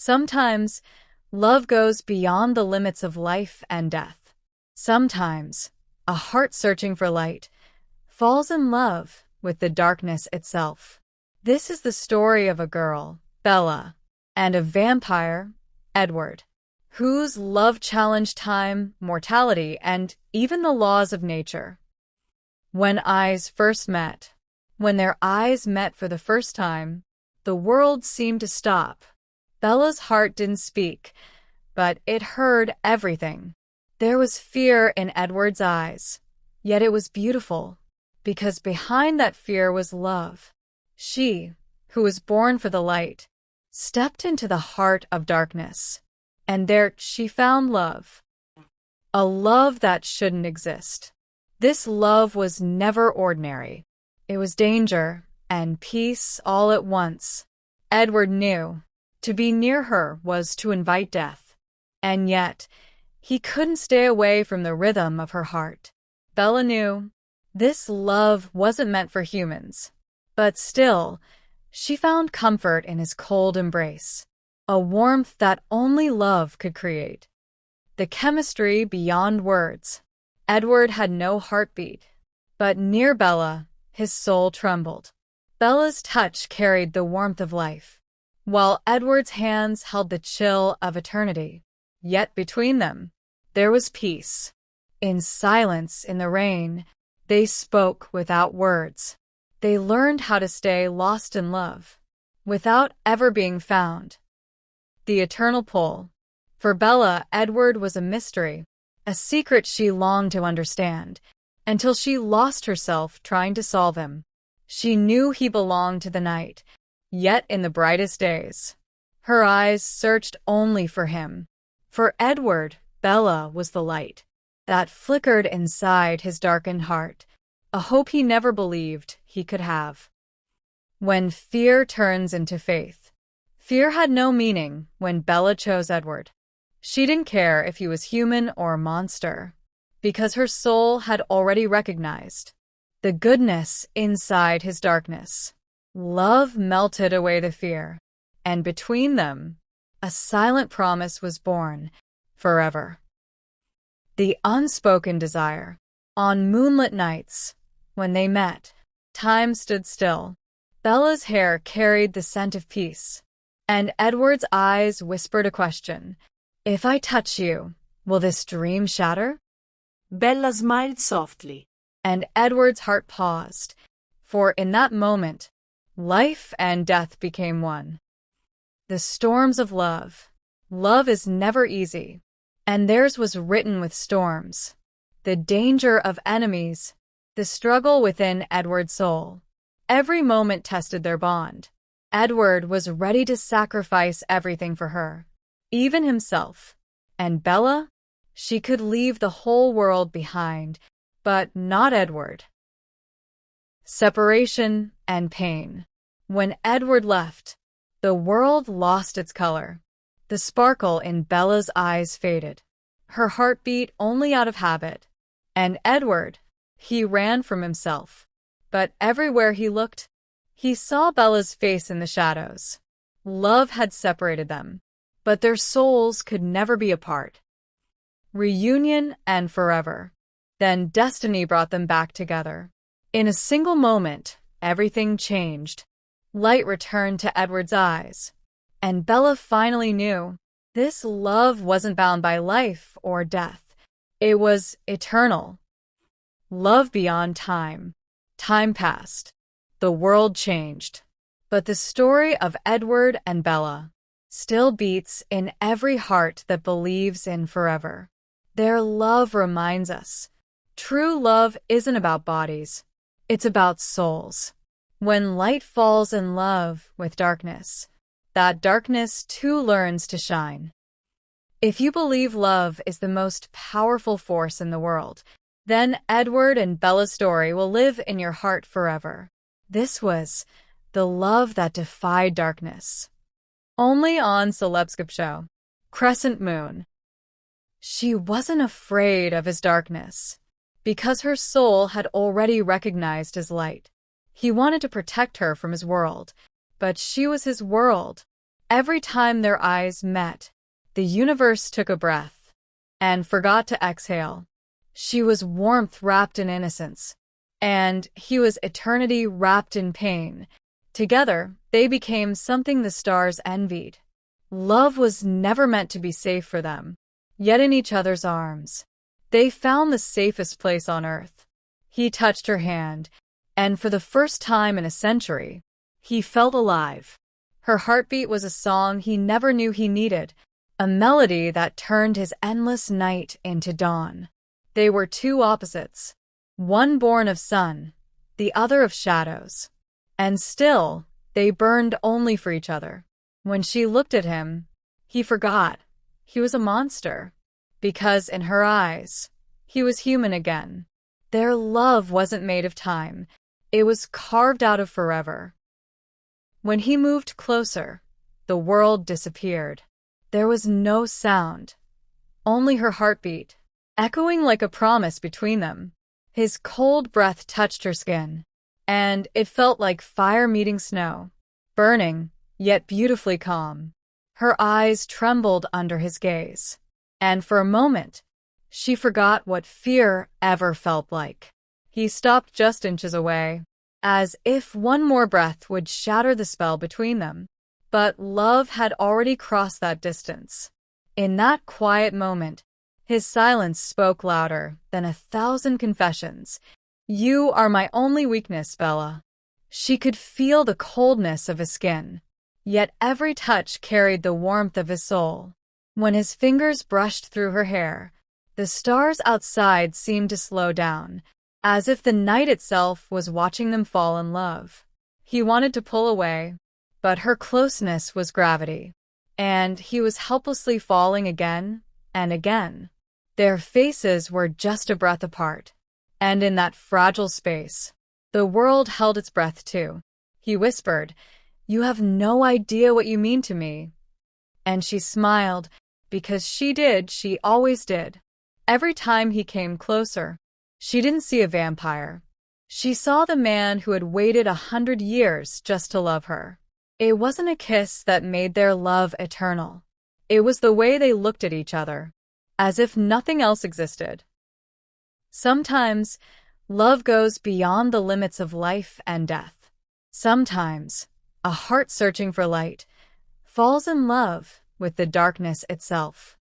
Sometimes, love goes beyond the limits of life and death. Sometimes, a heart searching for light falls in love with the darkness itself. This is the story of a girl, Bella, and a vampire, Edward, whose love challenged time, mortality, and even the laws of nature. When their eyes met for the first time, the world seemed to stop. Bella's heart didn't speak, but it heard everything. There was fear in Edward's eyes, yet it was beautiful, because behind that fear was love. She, who was born for the light, stepped into the heart of darkness, and there she found love. A love that shouldn't exist. This love was never ordinary. It was danger and peace all at once. Edward knew to be near her was to invite death, and yet he couldn't stay away from the rhythm of her heart. Bella knew this love wasn't meant for humans, but still, she found comfort in his cold embrace, a warmth that only love could create. The chemistry beyond words. Edward had no heartbeat, but near Bella, his soul trembled. Bella's touch carried the warmth of life, while Edward's hands held the chill of eternity. Yet between them, there was peace. In silence, in the rain, they spoke without words. They learned how to stay lost in love, without ever being found. The eternal pull. For Bella, Edward was a mystery, a secret she longed to understand, until she lost herself trying to solve him. She knew he belonged to the night, yet in the brightest days, her eyes searched only for him. For Edward, Bella was the light that flickered inside his darkened heart, a hope he never believed he could have. When fear turns into faith. Fear had no meaning when Bella chose Edward. She didn't care if he was human or monster, because her soul had already recognized the goodness inside his darkness. Love melted away the fear, and between them, a silent promise was born, forever. The unspoken desire. On moonlit nights, when they met, time stood still. Bella's hair carried the scent of peace, and Edward's eyes whispered a question. If I touch you, will this dream shatter? Bella smiled softly, and Edward's heart paused, for in that moment, life and death became one. The storms of love. Love is never easy, and theirs was written with storms. The danger of enemies, the struggle within Edward's soul. Every moment tested their bond. Edward was ready to sacrifice everything for her, even himself. And Bella? She could leave the whole world behind, but not Edward. Separation and pain. When Edward left, the world lost its color. The sparkle in Bella's eyes faded. Her heart beat only out of habit. And Edward, he ran from himself. But everywhere he looked, he saw Bella's face in the shadows. Love had separated them, but their souls could never be apart. Reunion and forever. Then destiny brought them back together. In a single moment, everything changed. Light returned to Edward's eyes, and Bella finally knew this love wasn't bound by life or death. It was eternal. Love beyond time. Time passed. The world changed. But the story of Edward and Bella still beats in every heart that believes in forever. Their love reminds us, true love isn't about bodies. It's about souls. When light falls in love with darkness, that darkness too learns to shine. If you believe love is the most powerful force in the world, then Edward and Bella's story will live in your heart forever. This was the love that defied darkness. Only on Celebscopeshow. Crescent Moon. She wasn't afraid of his darkness, because her soul had already recognized his light. He wanted to protect her from his world, but she was his world. Every time their eyes met, the universe took a breath and forgot to exhale. She was warmth wrapped in innocence, and he was eternity wrapped in pain. Together, they became something the stars envied. Love was never meant to be safe for them, yet in each other's arms, they found the safest place on earth. He touched her hand, and for the first time in a century, he felt alive. Her heartbeat was a song he never knew he needed, a melody that turned his endless night into dawn. They were two opposites, one born of sun, the other of shadows. And still, they burned only for each other. When she looked at him, he forgot he was a monster, because in her eyes, he was human again. Their love wasn't made of time. It was carved out of forever. When he moved closer, the world disappeared. There was no sound, only her heartbeat, echoing like a promise between them. His cold breath touched her skin, and it felt like fire meeting snow, burning, yet beautifully calm. Her eyes trembled under his gaze, and for a moment, she forgot what fear ever felt like. He stopped just inches away, as if one more breath would shatter the spell between them. But love had already crossed that distance. In that quiet moment, his silence spoke louder than 1,000 confessions. You are my only weakness, Bella. She could feel the coldness of his skin, yet every touch carried the warmth of his soul. When his fingers brushed through her hair, the stars outside seemed to slow down, as if the night itself was watching them fall in love. He wanted to pull away, but her closeness was gravity, and he was helplessly falling again and again. Their faces were just a breath apart, and in that fragile space, the world held its breath too. He whispered, "You have no idea what you mean to me." And she smiled, because she always did. Every time he came closer, she didn't see a vampire. She saw the man who had waited 100 years just to love her. It wasn't a kiss that made their love eternal. It was the way they looked at each other, as if nothing else existed. Sometimes, love goes beyond the limits of life and death. Sometimes, a heart searching for light falls in love with the darkness itself.